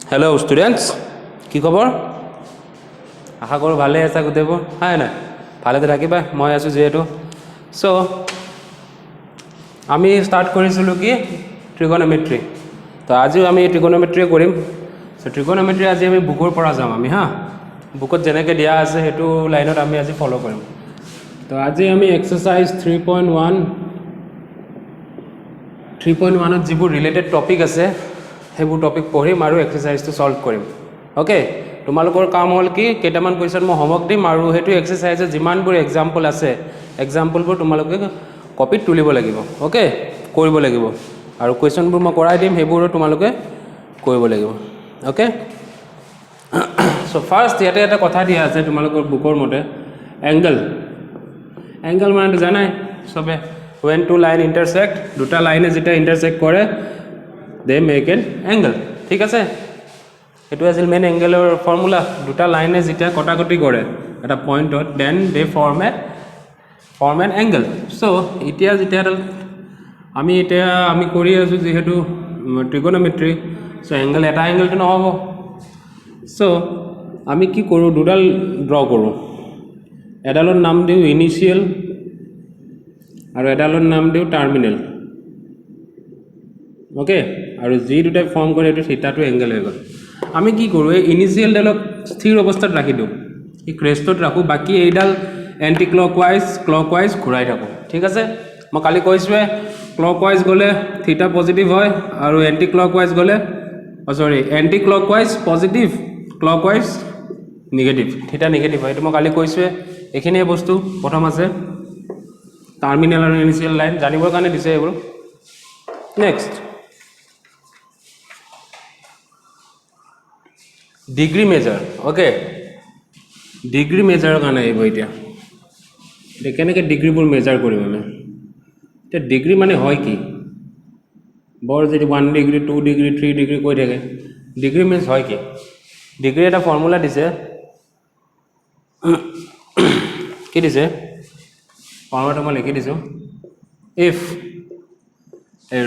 Hello students কি খবৰ আশা কৰোঁ ভালে আছে গোটেইবোৰ হয় না ভালে থাকিবা মই আছোঁ যেহেতু সো আমি স্টাৰ্ট কৰিছিলোঁ কি ট্ৰিগোনোমেট্ৰি তো আজিও আমি ট্ৰিগোনোমেট্ৰি কৰিম সো ট্ৰিগোনোমেট্ৰি আজি আমি বুকৰ পৰা যাম আমি হা বুকত যেনেকৈ দিয়া আছে সেইটো লাইনত আমি আজি ফলো কৰিম তো আজি আমি এক্সাৰসাইজ 3.1 3.1 যিবোৰ ৰিলেটেড টপিক আছে সেইবোৰ টপিক পঢ়িম আৰু এক্সাৰসাইজটো সলভ কৰিম ওকে তোমালোকৰ কাম হ'ল কি কেইটামান কোৱেশ্চন মই হোমৱৰ্ক দিম আৰু হেতু এক্সাৰসাইজৰ যিমানবোৰ এক্সাম্পল আছে এক্সাম্পলবোৰ তোমালোকে কপিত তুলিব লাগিব ওকে কৰিব লাগিব আৰু কোৱেশ্চনবোৰ মই কৰাই দিম সেইবোৰো তোমালোকে কৰিব লাগিব ওকে সো ফাৰ্স্ট ইয়াতে এটা কথা দিয়া আছে তোমালোকৰ বুকৰ মতে এংগল মানে জানাই সবে when two line intersect দুটা লাইনে যেটা intersect কৰে they make an angle ঠিক আছে এটো আছিল মেইন এংগেলৰ ফৰ্মুলা দুটা লাইনে যেটা কটাকটি কৰে এটা পয়েন্টত then they form an angle so এতিয়া যেটা আমি কৰি আছো যেহেতু ট্ৰিগোনোমেট্ৰি so angle এটা angle তো নহব so আমি কি কৰো দুডাল ড্ৰ কৰো এডালৰ নাম দিও ইনিশিয়াল আৰু এডালৰ নাম দিও টাৰ্মিনেল ওকে আৰু যি দুটা ফৰ্ম কৰে এটো থিটাটো এংগল হৈ গল আমি কি কৰো এই ইনিশিয়াল ডালক স্থিৰ অৱস্থাত ৰাখি দিও এই ক্ৰেষ্টত ৰাখো বাকি এইডাল এন্টি ক্লকৱাইজ ঘুৰাই থাকো ঠিক আছে মই কালি কৈছোৱে ক্লকৱাইজ গলে থিটা পজিটিভ হয় আৰু এন্টি ক্লকৱাইজ গলে anti clockwise positive clockwise negative থিটা নেগেটিভ হয় এটো মই কালি কৈছোৱে এখিনিয়ে বস্তু প্ৰথম আছে টাৰ্মিনেল আৰু ইনিশিয়াল লাইন জানিবৰ কাৰণে দিছে এইবোৰ next degree measure okay degree মেজাৰৰ কাৰণে আহিব এতিয়া কেনেকৈ ডিগ্ৰীবোৰ মেজাৰ কৰিম আমি এতিয়া ডিগ্ৰী মানে হয় কি বৰ যদি 1 ডিগ্ৰী 2 ডিগ্ৰী 3 ডিগ্ৰী কৈ থাকে ডিগ্ৰী মিন্স হয় কি ডিগ্ৰী এটা ফৰ্মুলা দিছে কি দিছে ফৰ্মুলাটো মই লিখি দিছো if a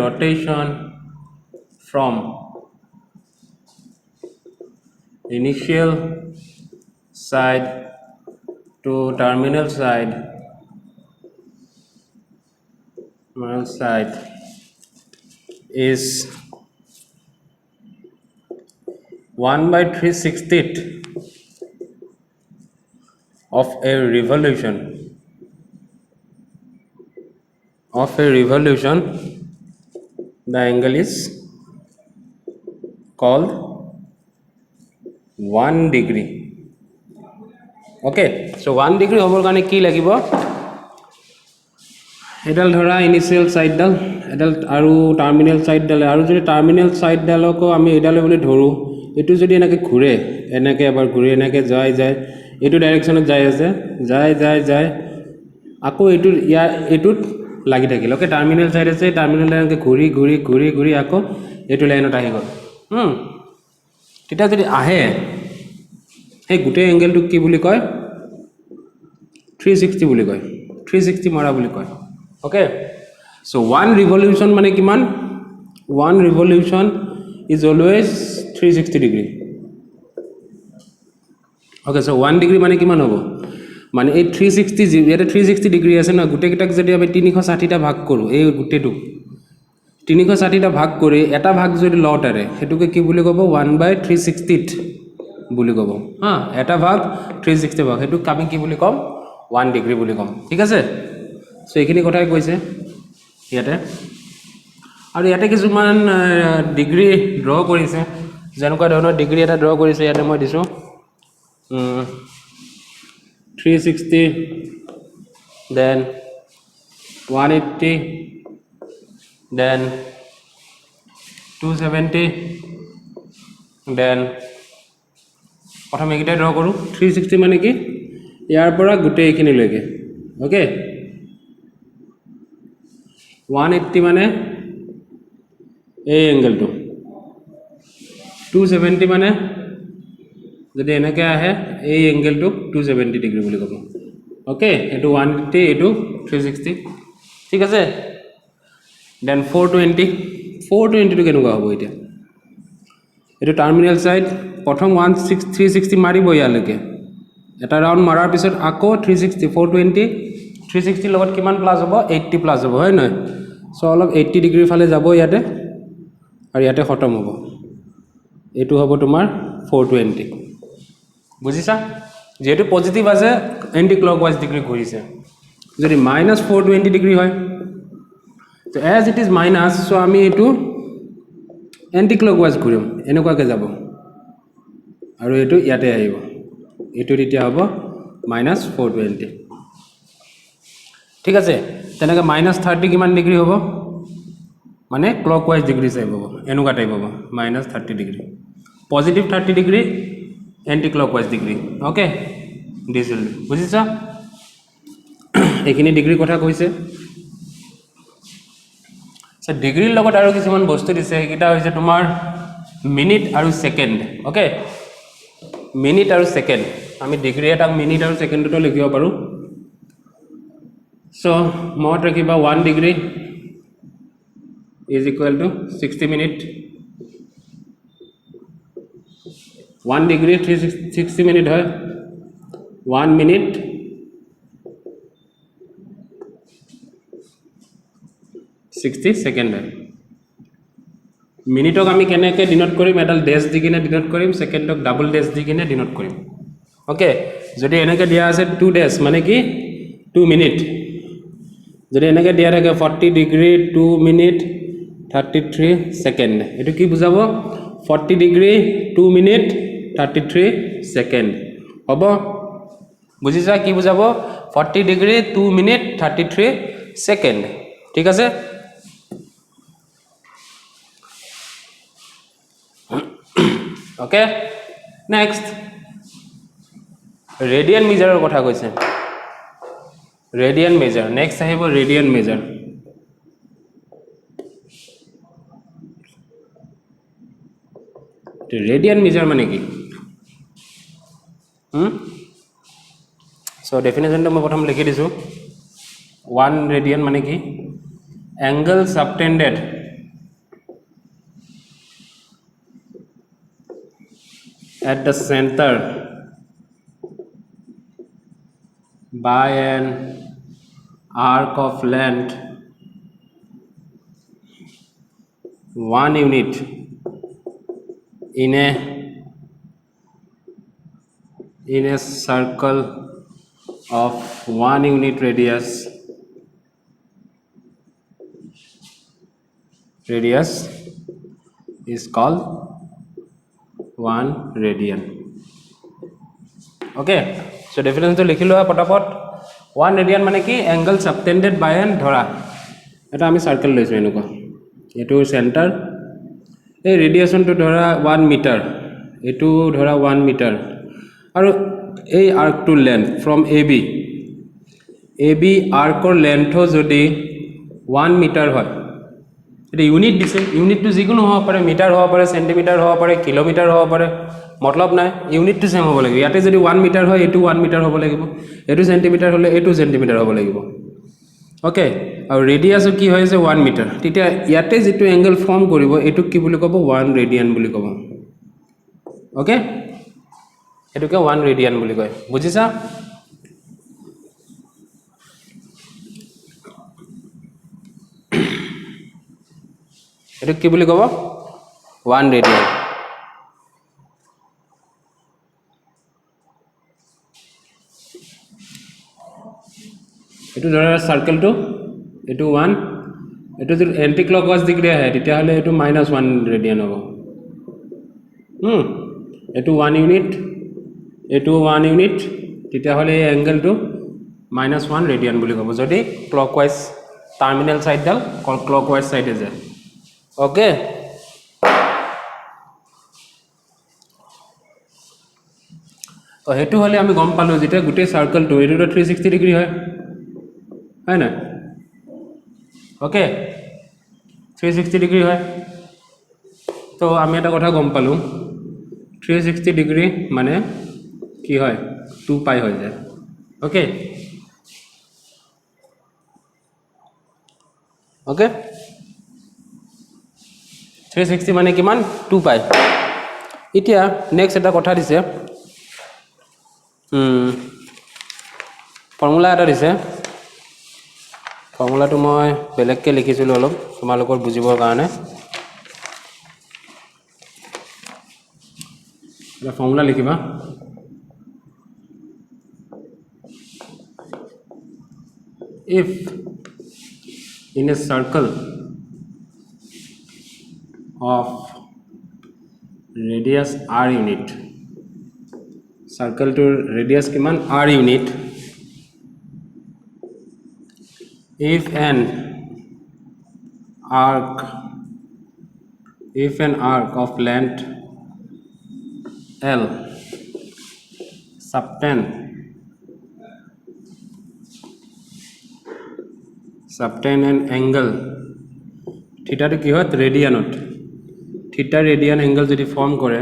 rotation from initial side to terminal side is 1/360th of a revolution the angle is called 1 degree okay so 1 degree হবৰ কাৰণে কি লাগিব এডাল ধৰা ইনিশিয়াল সাইড ডাল এডাল আৰু টাৰ্মিনেল সাইড ডাল আৰু যদি টাৰ্মিনেল সাইড ডালক আমি এডালে বুলি ধৰো এটো যদি এনেকে ঘুৰে এনেকে এবাৰ ঘুৰে এনেকে যায় এটো ডাইৰেকশনত যায় আছে যায় আকৌ এটোত লাগি থাকিল ওকে টাৰ্মিনেল সাইড আছে টাৰ্মিনেল লাইনকে ঘুৰি আকৌ এটো লাইনত আহি গল তেতিয়া যদি আহে এই গোটেই এংগেলটো কি বুলি কয় 360 বুলি কয় 360 মৰা বুলি কয় ওকে সো 1 revolution মানে কিমান 1 revolution is always 360 degree okay so 1 degree মানে কিমান হ'ব মানে এই 360 এটা 360 ডিগ্ৰী আছে না গোটেই কিটাক যদি আমি 360 টা ভাগ কৰো এই গোটেইটো 360 টা ভাগ কৰি এটা ভাগ যদি লটাৰে হেতুকে কি বুলি কব 1/360th বুলি কব হা এটা ভাগ 360 ভাগ হেতু আমি কি বুলি কম 1 ডিগ্ৰী বুলি কম ঠিক আছে সো এইখিনি কথাই কৈছে ইয়াতে আৰু ইয়াতে কিছুমান ডিগ্ৰী ড্ৰ কৰিছে যেনেকুৱা ধৰণৰ ডিগ্ৰী এটা ড্ৰ কৰিছে ইয়াতে মই দিছো 360 then 180 then 270 then প্ৰথম এইটা ড্ৰ কৰো 360 মানে কি ইয়াৰ পৰা গোটেই এইখিনি লৈকে ওকে 180 মানে এই এংগেলটো 270 মানে যদি এনেকে আহে এই এংগেলটো 270 ডিগ্ৰী বুলি কব ওকে এটো 180 এটো 360 ঠিক আছে দেন 420 টো কেনেকুৱা হ'ব এতিয়া এইটো টাৰ্মিনেল ছাইড প্ৰথম 360 মাৰিব ইয়ালৈকে এটা ৰাউণ্ড মাৰাৰ পিছত আকৌ 360 420 360 লগত কিমান প্লাছ হ'ব 80 প্লাছ হ'ব হয় নহয় সো অলপ 80 ডিগ্ৰী ফালে যাব ইয়াতে আৰু ইয়াতে খতম হ'ব এইটো হ'ব তোমাৰ 420 বুজিছা যেহেতু পজিটিভ আছে এন্টি ক্লকৱাইজ ডিগ্ৰী ঘূৰিছে যদি -420 ডিগ্ৰী হয় তো as it is minus so আমি এইটো এন্টি ক্লকৱাইজ ঘূৰিম এনেকুৱাকৈ যাব আৰু এইটো ইয়াতে আহিব এইটো তেতিয়া হ'ব -420 ঠিক আছে তেনেকৈ -30 কিমান ডিগ্ৰী হ'ব মানে ক্লকৱাইজ ডিগ্ৰী টাইপ হ'ব এনেকুৱা টাইপ হ'ব -30 degree positive 30 degree anti clockwise degree okay দিছিল বুজিছা এইখিনি ডিগ্ৰীৰ কথা কৈছে সো ডিগ্ৰীৰ লগত আৰু কিছুমান বস্তু দিছে সেইটা হৈছে তোমাৰ মিনিট আৰু সেকেন্ড ওকে মিনিট আৰু সেকেন্ড আমি ডিগ্ৰী এটা মিনিট আৰু সেকেন্ডটো লিখিব পাৰো সো মত ৰাখিবা 1 degree is equal to 60 minute 1 degree 360 minute है 1 minute 60 सेकेंड है मिनिटक आमी केनेके डिनोट करिम एडाल डैश दि किने डिनोट करिम सेकेंडक डाबल डैश दि किने डिनोट करिम ओके যদি এনেকে দিয়া আছে 2 ড্যাশ মানে কি 2 মিনিট যদি এনেকে দিয়া থাকে 40 ডিগ্ৰী 2 মিনিট 33 সেকেন্ড এটো কি বুঝাবো 40 ডিগ্ৰী 2 মিনিট 33 সেকেন্ড হ'ব বুঝিছা কি বুঝাবো 40 ডিগ্ৰী 2 মিনিট 33 সেকেন্ড ঠিক আছে ওকে নেক্সট ৰেডিয়ান মেজাৰৰ কথা কৈছে ৰেডিয়ান মেজাৰ নেক্সট আহিব ৰেডিয়ান মেজাৰ ৰেডিয়ান মেজাৰ মানে কি সো ডেফিনেশনটো মই প্ৰথম লিখি দিছো 1 ৰেডিয়ান মানে কি angle subtended at the center by an arc of length 1 unit in a circle of 1 unit radius is called 1 radian okay so definition to likhi loa patapot 1 radian mane ki angle subtended by an dhora eta ami circle loisu enuko etu center ei radiation to dhora 1 meter etu dhora 1 meter aru ei arc to length from ab arc or length ho jodi 1 meter hoy এটা unit দিছে ইউনিটটো যিকোনো হ'ব পাৰে metre হ'ব পাৰে centimetre হ'ব পাৰে kilometre হ'ব পাৰে মতলব নাই ইউনিটটো সেম হ'ব লাগিব ইয়াতে যদি 1 মিটাৰ হয় এটো 1 মিটাৰ হ'ব লাগিব এটো সেন্টিমিটাৰ হলে এটো সেন্টিমিটাৰ হ'ব লাগিব ওকে আৰু ৰেডিয়াস কি হয় যে 1 মিটাৰ তেতিয়া ইয়াতে যেটো এংগল ফৰ্ম কৰিব এটো কি বুলি ক'ব 1 ৰেডিয়ান বুলি ক'ব ওকে এটোকে 1 ৰেডিয়ান বুলি কয় বুজিছা এটো কি বুলি ক'ব 1 ৰেডিয়ান এটো ধৰা সাৰ্কেলটো এটো 1 এটো যদি এন্টি ক্লকৱাইজ ডিগ্ৰী আহে তেতিয়া হলে এটো -1 ৰেডিয়ান হ'ব এটো 1 ইউনিট এটো 1 ইউনিট তেতিয়া হলে এই এংগলটো -1 ৰেডিয়ান বুলি ক'ব যদি ক্লকৱাইজ টাৰ্মিনাল সাইড ডাল ক্লকৱাইজ সাইডে যায় ওকে তো হেতু হলে আমি গম পালো যেটা গুটে সার্কেলটো এটো 360 ডিগ্ৰী হয় হয় না ওকে 360 ডিগ্ৰী হয় তো আমি এটা কথা গম পালো 360 ডিগ্ৰী মানে কি হয় 2 পাই হৈ যায় ওকে ওকে 360 মানে কিমান 2 পাই এতিয়া নেক্সট এটা কথা দিছে ফৰ্মুলা এটা দিছে ফৰ্মুলাটো মই বেলেগকৈ লিখিছিলোঁ অলপ তোমালোকৰ বুজিবৰ কাৰণে এটা ফৰ্মুলা লিখিবা if in a circle of radius r unit circle to radius kiman r unit if an arc of length l subtend an angle theta to ki hoy radianot theta radian angle jodi form kore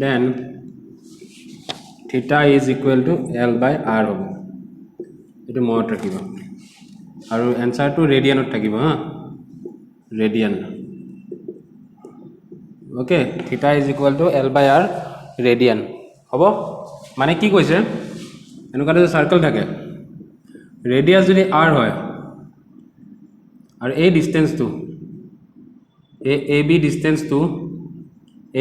then theta is equal to l by r hobo etu mot rakhiba aru answer to radianot thakibo ha radian okay theta is equal to l by r radian hobo mane ki koise enuka je circle thake radius যদি r হয় আর এই ডিসটেন্সটো ab ডিসটেন্সটো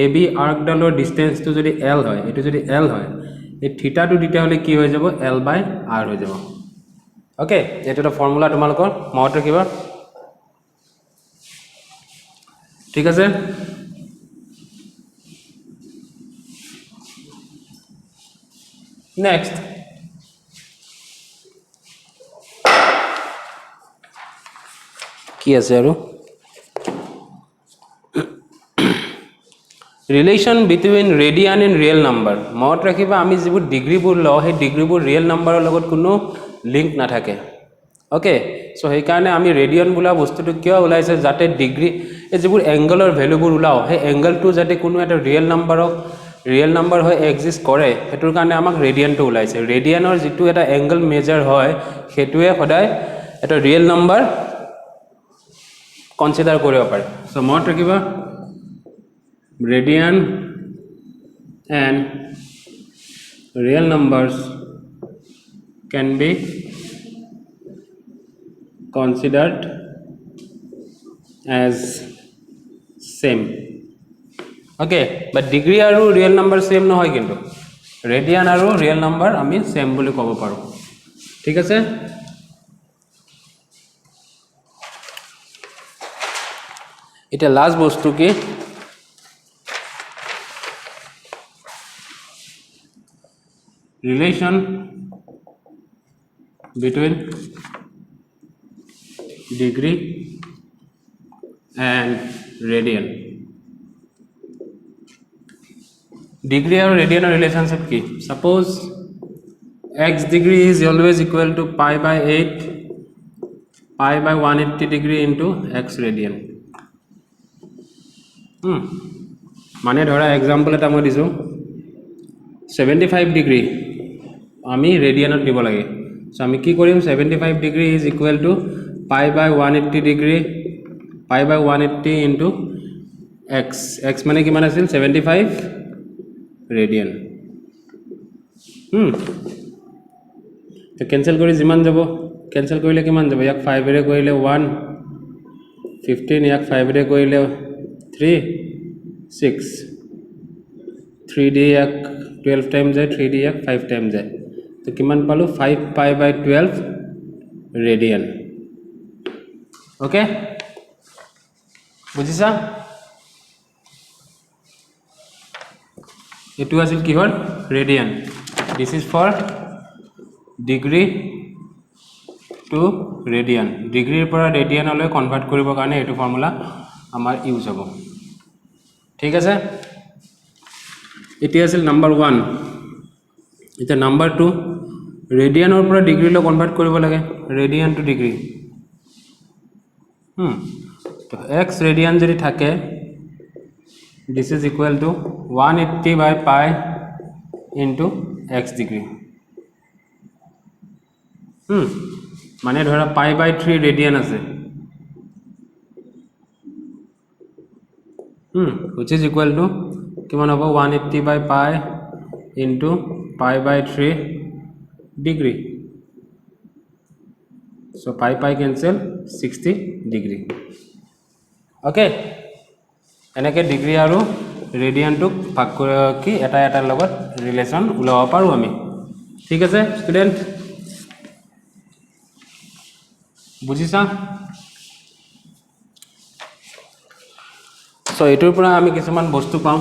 ab আৰ্কডালৰ ডিসটেন্সটো যদি l হয় এটো যদি l হয় এই থিটাটো দিতে হলে কি হৈ যাব l বাই r হৈ যাব ওকে এটা তো ফর্মুলা তোমালোকৰ মনত ৰাখিবা ঠিক আছে নেক্সট কি আছে আৰু relation between radian and real number মনত ৰাখিবা আমি যিবোৰ ডিগ্ৰীবোৰ লওঁ সেই ডিগ্ৰীবোৰ ৰিয়েল নাম্বাৰৰ লগত কোনো লিংক নাথাকে ওকে সো সেই কাৰণে আমি ৰেডিয়ান বোলা বস্তুটো কিয় ওলাইছে যাতে ডিগ্ৰী এই যিবোৰ এংগলৰ ভ্যালুবোৰ ওলাও সেই এংগলটো যাতে কোনো এটা ৰিয়েল নাম্বাৰ হয় এক্সিষ্ট কৰে হেতুৰ কাৰণে আমাক ৰেডিয়ানটো ওলাইছে ৰেডিয়ানৰ যিটো এটা এংগল মেজাৰ হয় হেতুৱে সদায় এটা real number consider koribo pare so mot rakhiba radian and real numbers can be considered as same okay but degree aru real number same no hoy kintu radian aru real number ami same boli kobo paro thik ase এটা last বস্তু কি relation between degree and radian degree और radian relationship key suppose x degree is always equal to pi by 8 pi by 180 degree into x radian মানে ধৰা example এটা মই দিছো 75 degree আমি ৰেডিয়ানত দিব লাগে সো আমি কি কৰিম 75 ডিগ্ৰী ইজ ইকুৱেল টু পাই বাই 180 ডিগ্ৰী পাই বাই 180 ইনটু x x মানে কিমান আছিল 75 ৰেডিয়ান তো কেনসেল কৰি যিমান যাব কেনসেল কৰিলে কিমান যাব ইয়াক 5 ৰে কৰিলে 1 15 ইয়াক 5 ৰে কৰিলে 3 6 3d এক 12 टाइम जाए 3d एक 5 टाइम जाए तो किमान पालो 5 पाई बाय 12 रेडियन ओके बुझिसा एटु আছিল কি হল radian this is for degree to radian डिग्रीर পৰা रेडियनলৈ কনভাৰ্ট কৰিবৰ কাৰণে এটু ফৰ্মুলা আমাৰ ইউজ হ'ব ঠিক আছে এতিয়া আছিল নাম্বাৰ 1 এটা নাম্বাৰ 2 ৰেডিয়ানৰ পৰা ডিগ্ৰীলৈ কনভাৰ্ট কৰিব লাগে ৰেডিয়ান টু ডিগ্ৰী তো x ৰেডিয়ান যদি থাকে this is equal to 180 by pi into x degree মানে ধৰা pi by 3 ৰেডিয়ান আছে which is equal to কিমান হ'ব 180 by pi into pi by 3 degree so পাই পাই কেনসেল 60 ডিগ্ৰী ওকে এনেকে ডিগ্ৰী আৰু ৰেডিয়ানটোক ভাগ কৰি কি এটা এটাৰ লগত ৰিলেশ্যন উলাব পাৰো আমি ঠিক আছে ষ্টুডেন্ট বুজিছা সো এটোৰ পৰা আমি কিছুমান বস্তু পাম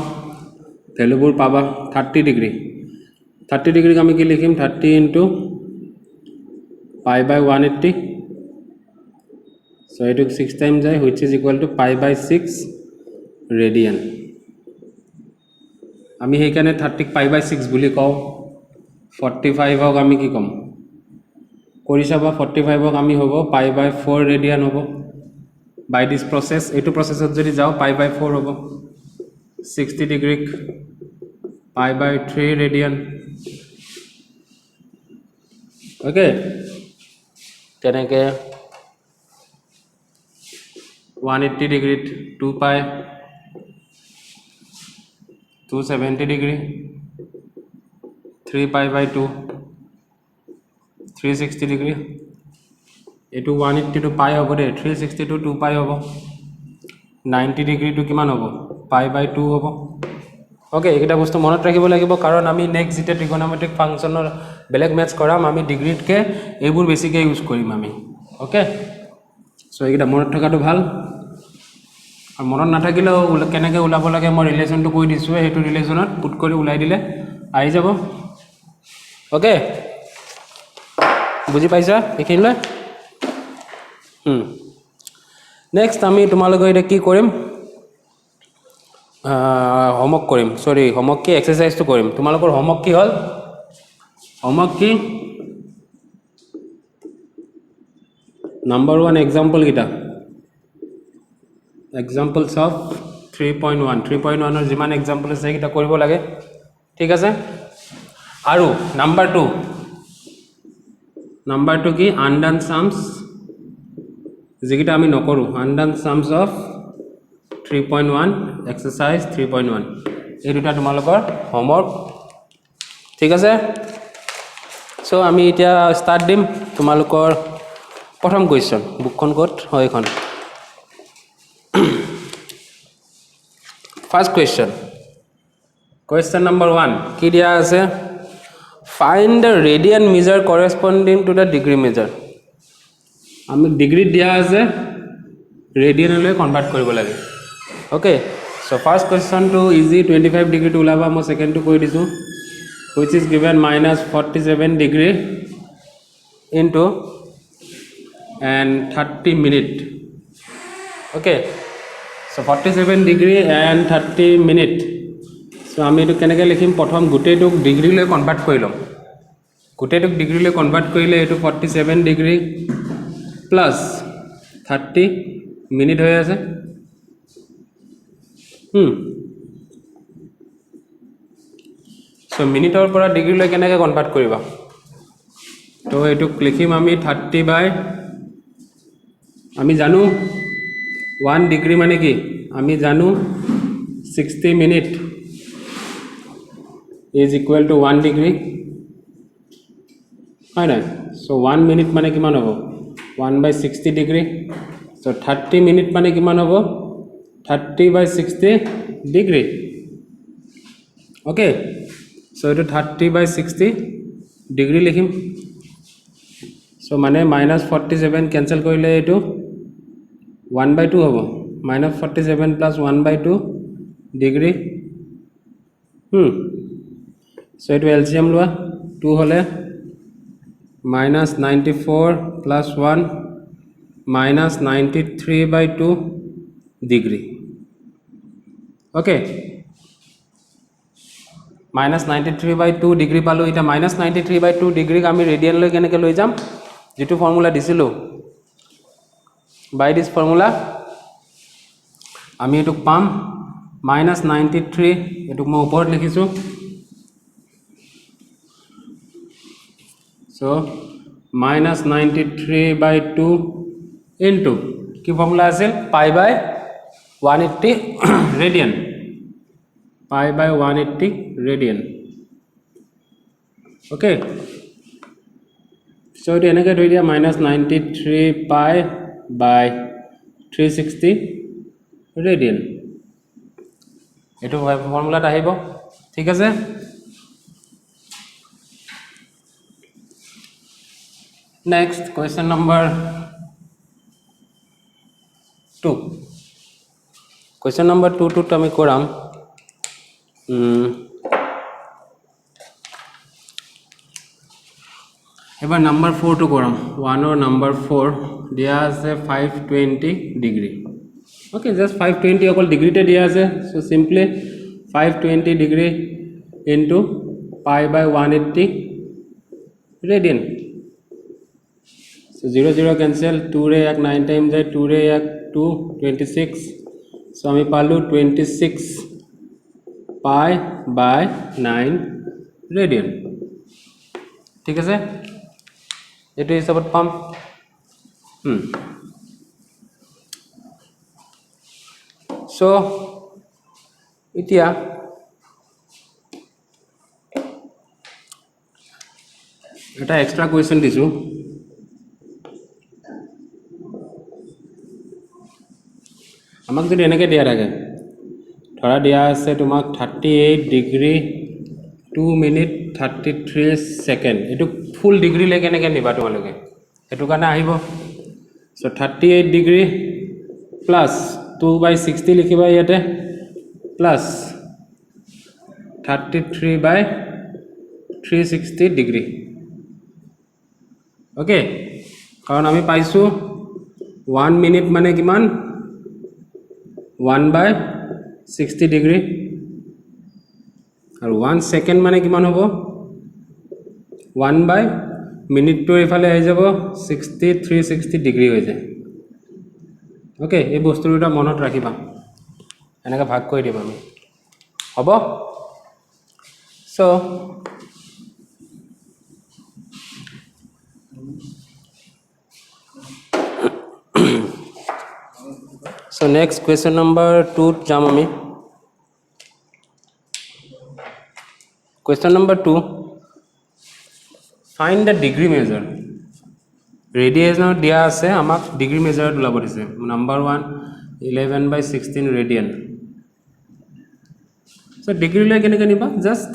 ভ্যালুবোৰ পাবা 30 ডিগ্ৰী 30 ডিগ্ৰীক আমি কি লিখিম 30 ইনটু পাই বাই 180 সো এটুক 6 টাইম যায় which is equal to pi by 6 radian আমি সেইকাৰণে 30 পাই বাই 6 বুলি কওঁ 45 হক আমি কি কম কৰি চাবা 45 হক আমি হ'ব পাই বাই 4 ৰেডিয়ান হ'ব বাই দিস প্ৰসেস এটো প্ৰসেসত যদি যাও পাই বাই 4 হ'ব 60 ডিগ্ৰীক পাই বাই 3 ৰেডিয়ান ওকে তেনেকে 180 ডিগ্ৰীত 2 পাই 270 ডিগ্ৰী 3 পাই বাই 2 360 ডিগ্ৰী এটো 180 টু পাই হ'ব দে 360 টু 2 পাই হ'ব 90 ডিগ্ৰী টু কিমান হ'ব পাই বাই 2 হ'ব ওকে এটা বস্তু মনত ৰাখিব লাগিব কাৰণ আমি নেক্সট যেটা ট্ৰিগোনোমেট্ৰিক ফাংচনৰ বেলেগ ম্যাথছ কৰাম আমি ডিগ্ৰীতকে এইবোৰ বেছিকৈ ইউজ কৰিম আমি ওকে সো এটা মনত থকাটো ভাল আৰ মনত নাথাকিলেও কেনেকৈ ওলাব লাগে মই ৰিলেশ্যনটো কৈ দিছোঁ সেইটো ৰিলেশ্যনত পুট কৰি ওলাই দিলে আহি যাব ওকে বুজি পাইছা এইখিনিলৈ নেক্সট আমি তোমালোকৰ এটা কি কৰিম হোমৱৰ্ক কৰিম সৰি হোমৱৰ্ক কি এক্সাৰসাইজটো কৰিম তোমালোকৰ হোমৱৰ্ক কি হ'ল হোমৱৰ্ক কি নাম্বাৰ 1 এক্সাম্পল কিটা examples of 3.1 3.1 er jiman example ase kita koribo lage ঠিক আছে আৰু নাম্বাৰ 2 কি undone sums যেগিটা আমি নকৰো undone sums of 3.1 exercise 3.1 এই দুটা তোমালোকৰ হোমৱৰ্ক ঠিক আছে সো আমি এতিয়া স্টাৰ্ট দিম তোমালোকৰ প্ৰথম কোৱেশ্চন বুকখন ক'ত হয় এখন First question number 1 কি দিয়া আছে find the radian measure corresponding to the degree measure আমি ডিগ্ৰী দিয়া আছে ৰেডিয়ানলৈ কনভাৰ্ট কৰিব লাগে okay so first question two easy 25 degree to ওলাবা মই সেকেন্ড টু কৈ দিছো which is given -47 degree into and 30 minute okay so 47 degree and 30 minute so আমি এটো কেনেকৈ লিখিম প্ৰথম গুটেটোক ডিগ্ৰীলৈ কনভাৰ্ট কৰি লম গুটেটোক ডিগ্ৰীলৈ কনভাৰ্ট কৰিলে এটো 47 ডিগ্ৰী প্লাস 30 মিনিট হৈ আছে so মিনিটৰ পৰা ডিগ্ৰীলৈ কেনেকৈ কনভাৰ্ট কৰিবা তো এটো লিখিম আমি 30 বাই আমি জানো 1 ডিগ্ৰী মানে কি আমি জানো 60 minute is equal to 1 degree হয় না so 1 minute মানে কিমান হ'ব 1 by 60 degree so 30 minute মানে কিমান হ'ব 30 by 60 degree okay so এটো 30 by 60 degree লিখিম so মানে -47 cancel কৰিলে এটো 1 by 2 হ'ব -47 plus 1 by 2 degree so এটো LCM লোৱা 2 হলে -94 plus 1 -93 by 2 degree okay -93 by 2 degree পালো এটা -93 by 2 degree আমি ৰেডিয়ান লৈ কেনেকৈ লৈ যাম যেটো ফৰ্মুলা দিছিলো by this formula আমি এটো পাম -93 এটো মই ওপৰত লিখিছো so -93 by 2 into কি ফর্মুলা আছিল pi by 180 radian pi by 180 radian. Okay, so it enake thoi dia minus 93 pi by 360 radian. Eto formula ta ahibo, thik ase. Next, question number 2. Question number 2 to আমি করাম এবার number 4 two করাম 1 or number 4 দেয়া আছে 520 degree okay just 520 অকল ডিগ্রিতে দেয়া আছে so simply 520 degree into pi by 180 radian. So 0 0 cancel 2 रे एक 9 टाइम जाए 2 रे एक 2 26 so আমি পালো 26 pi by 9 radian ঠিক আছে এটো হিসাবত পাম so এতিয়া এটা এক্সট্রা কোয়েশ্চন দিছো আমাক যদি এনেকে দিয়া থাকে ধৰা দিয়া আছে তোমাক 38 ডিগ্ৰী 2 মিনিট 33 সেকেন্ড এটো ফুল ডিগ্ৰী লে কেনেকে নিবা তোমালোকে এটো কাৰণে আহিব সো 38 ডিগ্ৰী প্লাস 2/60 লিখিবা ইয়াতে প্লাস 33/360 ডিগ্ৰী ওকে কাৰণ আমি পাইছো 1 মিনিট মানে কিমান 1/60 ডিগ্ৰী আৰু 1 সেকেন্ড মানে কিমান হ'ব 1 বাই মিনিট টু এফালে আহি যাব 60 360 ডিগ্ৰী হৈ যায় ওকে এই বস্তুটা মনত ৰাখিবা এনেকা ভাগ কৰি দিম আমি হ'ব so So next question number 2 jam ami question number 2 find the degree measure radius no dia ase amak degree measure ulabo dise number 1 11/16 radian so degree le kene kaniba just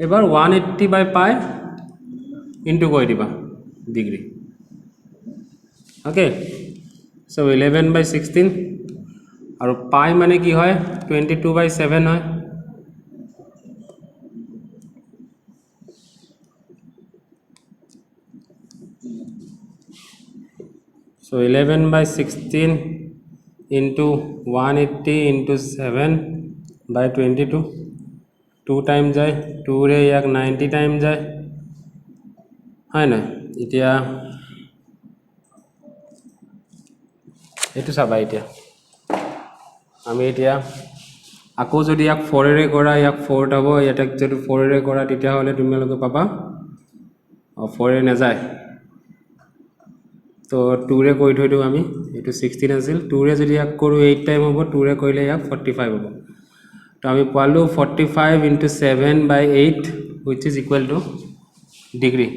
ebar 180 by pi into koi diba degree okay so 11/16 और पाई माने की है 22/7 है so 11/16 into 180 into 7/22 2 time जाए 2 रे एक 90 time जाए है ना इतिया এটো চাবা এতিয়া আমি এতিয়া আকো যদি এক 4 ৰে কৰা এক 4 টাব এটা যদি 4 ৰে কৰা তেতিয়া হলে তুমি লোকে পাবা 4 ৰে না যায় তো 2 ৰে কই থৈ দিও আমি এটো 16 আছিল 2 ৰে যদি এক কৰো 8 টাইম হ'ব 2 ৰে কইলে এক 45 হ'ব তো আমি পালো 45 into 7/8 which is equal to degree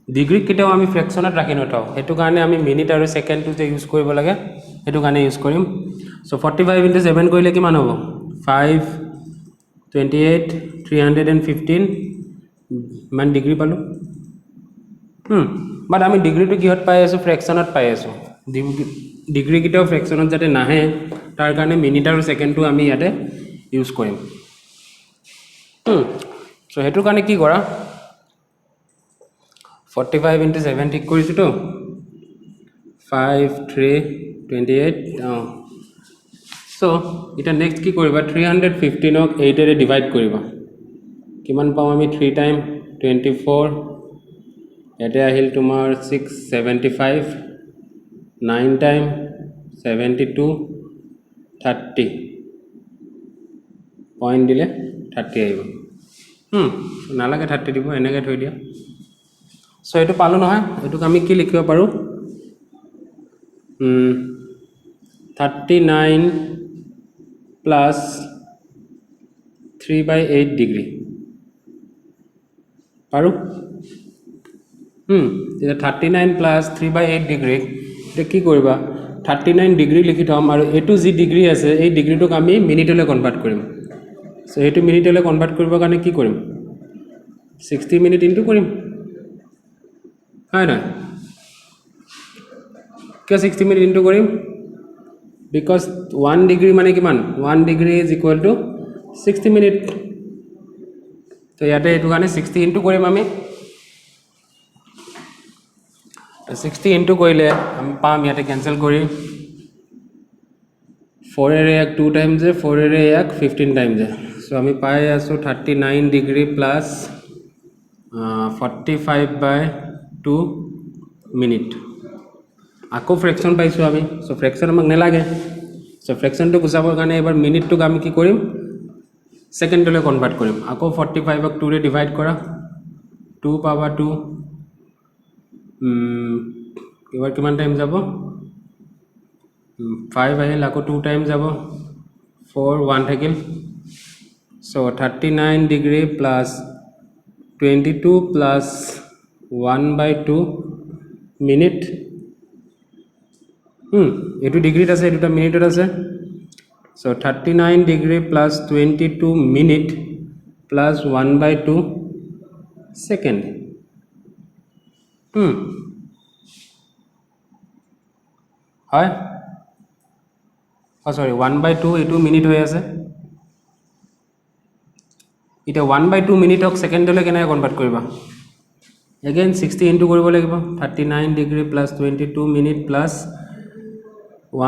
degree কিটাও আমি ফ্ৰেকশনত ৰাখি নথাও হেতু কাৰণে আমি মিনিট আৰু সেকেন্ড টু যে ইউজ কৰিব লাগে হেতু কাৰণে ইউজ কৰিম সো 45 into 7 কৰিলে কিমান হ'ব 5 28 315 মান ডিগ্ৰী পালো বাট আমি ডিগ্ৰীটো কিহত পাই আছো ফ্ৰেকশনত পাই আছো ডিগ্ৰী কিটাও ফ্ৰেকশনত যাতে নাহে তাৰ কাৰণে মিনিট আৰু সেকেন্ড টু আমি ইয়াতে ইউজ কৰিম সো হেতু কাৰণে কি কৰা 45 into 7 ঠিক কৰিছো তো 5 3 28 সো এটা নেক্সট কি কৰিবা 315 ক 8 ৰে ডিভাইড কৰিবা কিমান পাম আমি 3 টাইম 24 এটা আহিল তোমাৰ 675 9 টাইম 72 30 পয়েন্ট দিলে 30 আহিব নালাগে 30 দিব এনেকে থৈ দিয়া সো এটো পালো নহয় এটো আমি কি লিখিব পাৰো 39 প্লাস 3/8 ডিগ্ৰী পাৰো এতিয়া 39 প্লাস 3/8 ডিগ্ৰী এতিয়া কি কৰিবা 39 ডিগ্ৰী লিখি থম আৰু এটো যি ডিগ্ৰী আছে এই ডিগ্ৰীটোক আমি মিনিটলৈ কনভাৰ্ট কৰিম সো এটো মিনিটলৈ কনভাৰ্ট কৰিবৰ কাৰণে কি কৰিম 60 মিনিট ইনটু কৰিম হয় না কিয় 60 মিনিট ইনটু কৰিম because 1 degree মানে কিমান 1 degree is equal to 60 minute তো ইয়াতে এটো কাৰণে 60 ইনটু কৰিম আমি 60 ইনটু কৰিলে আমি পাম ইয়াতে ক্যান্সেল কৰি 4 এৰে 2 টাইমস 4 এৰে 15 টাইমস সো আমি পাই আছো 39 ডিগ্ৰী প্লাস 45/2 মিনিট আকৌ ফ্ৰেকশন পাইছো আমি সো ফ্ৰেকশন আমাক নেলাগে সো ফ্ৰেকশনটো গুছাবৰ কাৰণে এবাৰ মিনিটটো আমি কি কৰিম সেকেন্ডলৈ কনভাৰ্ট কৰিম আকৌ 45 ক 2 ৰে ডিভাইড কৰা 2 পাবা 2 এবাৰ কিমান টাইম যাব 5 আহিল আকৌ 2 টাইম যাব 4 1 থাকিল so 39 degree plus 22 plus 1/2 minute এটো ডিগ্ৰীত আছে এটোটা মিনিটত আছে so 39 degree plus 22 minute plus 1/2 second হয় সরি 1/2 এটো মিনিট হৈ আছে এটা 1/2 মিনিটক সেকেন্ডলৈ কেনে কনভাৰ্ট কৰিবা again 60 ইনটু কৰিব লাগিব 39 degree plus 22 minute plus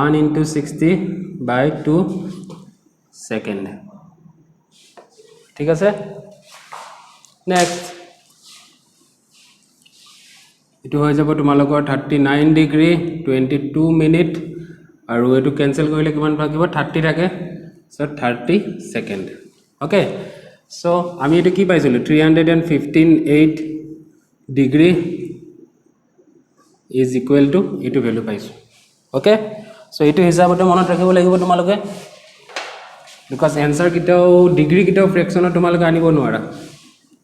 1 into 60/2 second ঠিক আছে নেক্সট এটো হৈ যাব তোমালোকৰ 39 ডিগ্ৰী 22 মিনিট আৰু এটো ক্যান্সেল কৰিলে কিমান থাকিব 30 থাকে সো 30 সেকেন্ড ওকে সো আমি এটো কি পাইছিলো 315.8 ডিগ্ৰী is equal to এটো ভ্যালু পাইছো ওকে সো এটো হিসাবতে মনত ৰাখিব লাগিব তোমালোকে বিকজ এনসাৰ কিটাও ডিগ্ৰী কিটাও ফ্ৰেকশনত তোমালোকে আনিব নোৱাৰা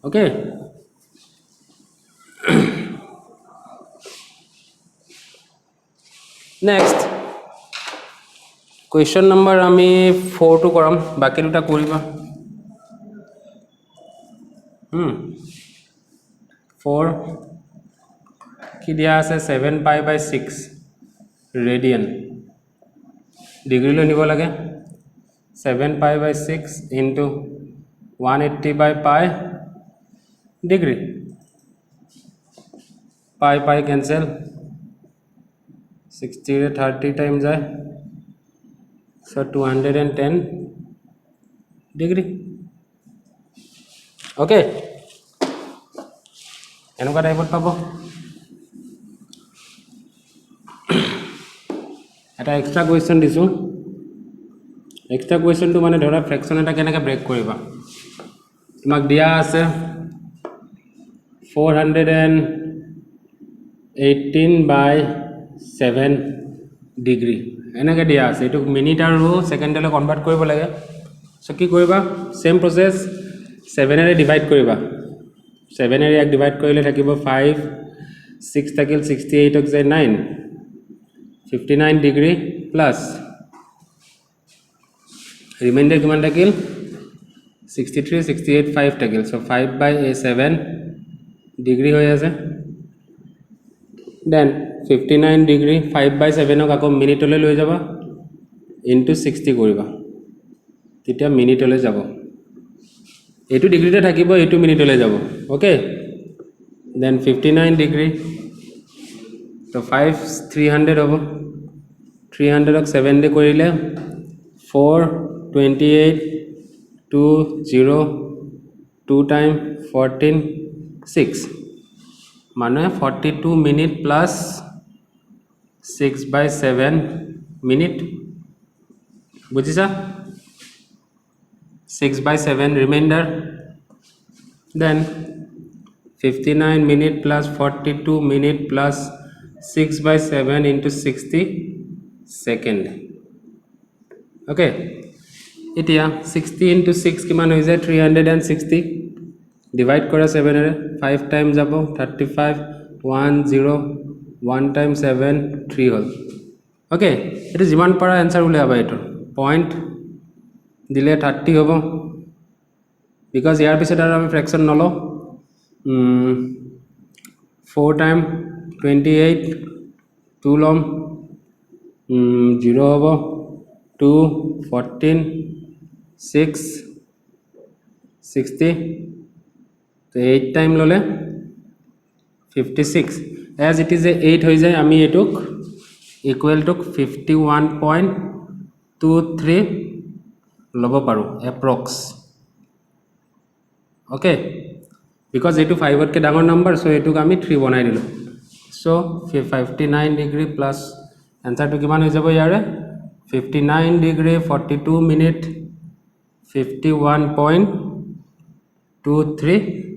ওকে নেক্সট কোয়েশ্চন নাম্বাৰ আমি 4 টো কৰাম বাকি দুটা কৰিবা 4 কি দিয়া আছে 7π/6 ৰেডিয়ান ডিগ্ৰী লৈ নিব লাগে 7π/6 into 180/π ডিগ্ৰী পাই cancel 60 रे 30 टाइम जाए सो 210 डिग्री ओके এনেকুৱা টাইপত পাব এটা এক্সট্ৰা কোৱেশ্চন দিছো এক্সট্ৰা কোৱেশ্চনটো মানে ধৰা ফ্ৰেকশন এটা কেনেকৈ ব্ৰেক কৰিবা তোমাক দিয়া আছে 418/7 ডিগ্ৰী এনেকৈ দিয়া আছে এটো মিনিট আৰু সেকেন্ডলৈ কনভাৰ্ট কৰিব লাগে সো কি কৰিবা সেম প্ৰসেস 7 এৰে ডিভাইড কৰিবা 7 এৰে ডিভাইড কৰিলে থাকিব 5 6 থাকিল 68 ক যায় 9 59 ডিগ্ৰী প্লাস ৰিমাইন্ডাৰ কিমান থাকিল 63 68 5 থাকিল সো 5/7 ডিগ্ৰী হৈ আছে দেন 59 ডিগ্ৰী 5/7 ক আকৌ মিনিটলৈ লৈ যাবা ইনটু 60 কৰিবা তেতিয়া মিনিটলৈ যাব এটো ডিগ্ৰীতে থাকিব এটো মিনিটলৈ যাব ওকে দেন 59 ডিগ্ৰী তো 5 300 হ'ব 300 ক 7 দে কৰিলে 4 28 2 0 2 time 14 6 মানে 42 মিনিট প্লাস 6/7 মিনিট বুঝিছা 6/7 remainder then 59 minute plus 42 minute plus 6/7 into 60 second okay এতিয়া 60 into 6 কিমান হৈ যায় 360 ডিভাইড কৰা 7 এৰে 5 টাইম যাব 35 1 0 1 টাইম 7 3 হল ওকে এটা যিমান পাৰা आंसर উলিয়াবা এটো পয়েন্ট দিলে 30 হ'ব বিকজ ইয়াৰ পিছত আৰু আমি ফ্ৰেকশন নলো 4 টাইম 28 2 লম 0 হ'ব 2 14 6 60 তো 8 টাইম ললে 56 as it is a 8 হৈ যায় আমি এটুক ইকুৱেল টু 51.23 লব পাৰো এপ্ৰক্স ওকে বিকজ এটু 5 তকে ডাঙৰ নাম্বাৰ সো এটুক আমি 3 বনাই দিলো সো 59 ডিগ্ৰী প্লাস आंसर তো কিমান হৈ যাব ইয়াৰে 59 ডিগ্ৰী 42 মিনিট 51.23